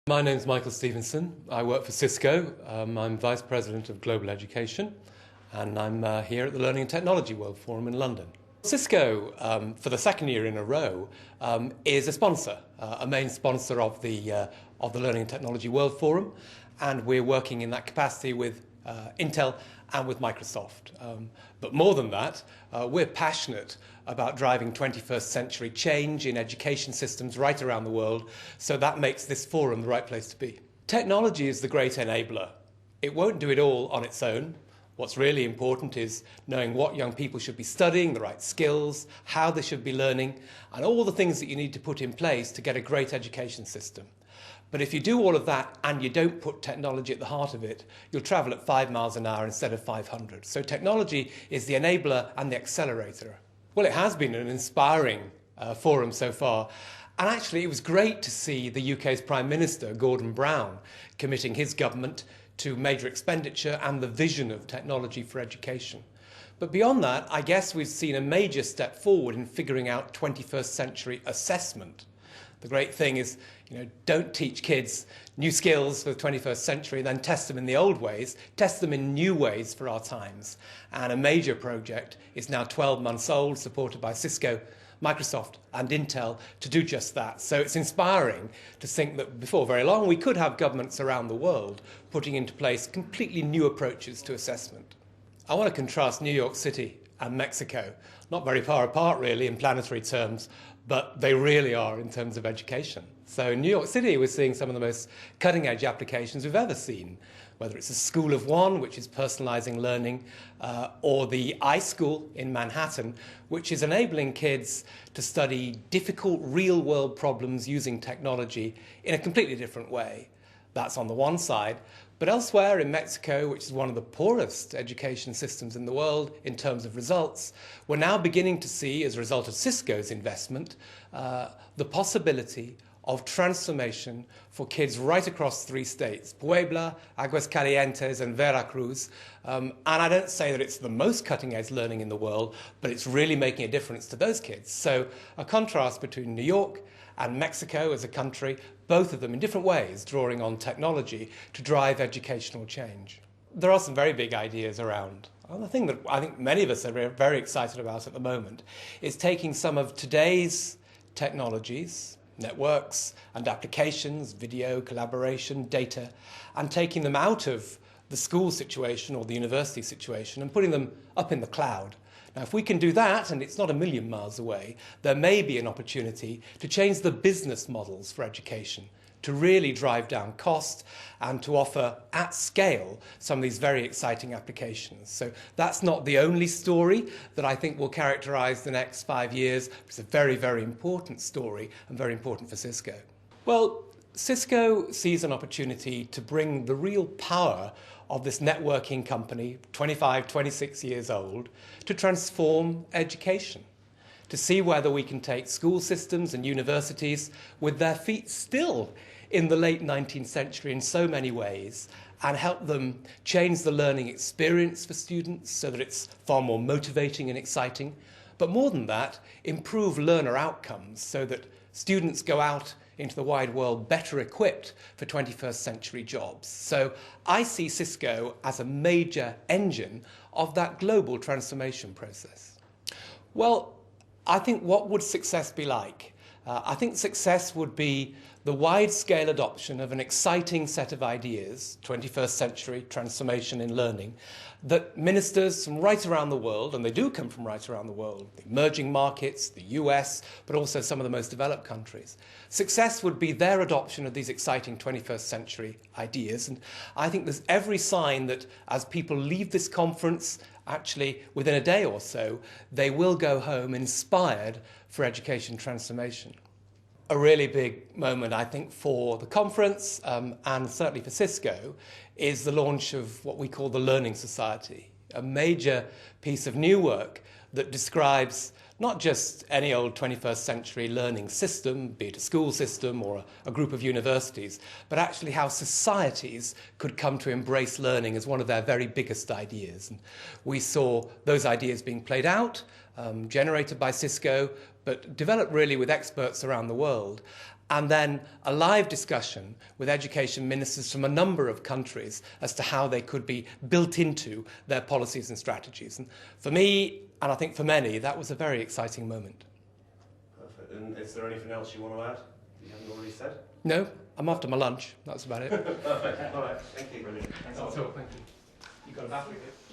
My name's Michael Stevenson. I work for Cisco. I'm Vice President of Global Education, and I'm here at the Learning and Technology World Forum in London. Cisco, for the second year in a row, is a sponsor, a main sponsor of the Learning and Technology World Forum, and we're working in that capacity with Intel and with Microsoft. But more than that, we're passionate about driving 21st century change in education systems right around the world, so that makes this forum the right place to be. Technology is the great enabler. It won't do it all on its own. What's really important is knowing what young people should be studying, the right skills, how they should be learning, and all the things that you need to put in place to get a great education system. But if you do all of that and you don't put technology at the heart of it, you'll travel at 5 miles an hour instead of 500. So technology is the enabler and the accelerator. Well, it has been an inspiring forum so far. And actually, it was great to see the UK's Prime Minister, Gordon Brown, committing his government to major expenditure and the vision of technology for education. But beyond that, I guess we've seen a major step forward in figuring out 21st century assessment. The great thing is, don't teach kids new skills for the 21st century, then test them in the old ways, test them in new ways for our times. And a major project is now 12 months old, supported by Cisco, Microsoft and Intel to do just that. So it's inspiring to think that before very long we could have governments around the world putting into place completely new approaches to assessment. I want to contrast New York City and Mexico, not very far apart really in planetary terms, but they really are in terms of education. So in New York City, we're seeing some of the most cutting-edge applications we've ever seen, whether it's a School of One, which is personalizing learning, or the iSchool in Manhattan, which is enabling kids to study difficult real-world problems using technology in a completely different way. That's on the one side. But elsewhere in Mexico, which is one of the poorest education systems in the world in terms of results, we're now beginning to see, as a result of Cisco's investment, the possibility of transformation for kids right across 3 states, Puebla, Aguascalientes and Veracruz. And I don't say that it's the most cutting-edge learning in the world, but it's really making a difference to those kids. So a contrast between New York and Mexico as a country, both of them in different ways drawing on technology to drive educational change. There are some very big ideas around. And the thing that I think many of us are very excited about at the moment is taking some of today's technologies, networks and applications, video, collaboration, data, and taking them out of the school situation or the university situation and putting them up in the cloud. Now, if we can do that, and it's not a million miles away, there may be an opportunity to change the business models for education, to really drive down cost and to offer at scale some of these very exciting applications. So that's not the only story that I think will characterize the next 5 years. It's a very, very important story and very important for Cisco. Well, Cisco sees an opportunity to bring the real power of this networking company, 25, 26 years old, to transform education, to see whether we can take school systems and universities with their feet still in the late 19th century in so many ways and help them change the learning experience for students so that it's far more motivating and exciting. But more than that, improve learner outcomes so that students go out into the wide world better equipped for 21st century jobs. So I see Cisco as a major engine of that global transformation process. Well, I think what would success be like? I think success would be the wide-scale adoption of an exciting set of ideas, 21st century transformation in learning, that ministers from right around the world, and they do come from right around the world, the emerging markets, the US, but also some of the most developed countries. Success would be their adoption of these exciting 21st century ideas. And I think there's every sign that as people leave this conference, actually within a day or so, they will go home inspired for education transformation. A really big moment, I think, for the conference and certainly for Cisco is the launch of what we call the Learning Society, a major piece of new work that describes not just any old 21st century learning system, be it a school system or a group of universities, but actually how societies could come to embrace learning as one of their very biggest ideas. And we saw those ideas being played out, generated by Cisco, but developed really with experts around the world. and then a live discussion with education ministers from a number of countries as to how they could be built into their policies and strategies. And for me, and I think for many, that was a very exciting moment. Perfect. And is there anything else you want to add that you haven't already said? No, I'm after my lunch. That's about it. Perfect. All right. Thank you. Brilliant. Thanks a lot. Thank you. You got a battery here?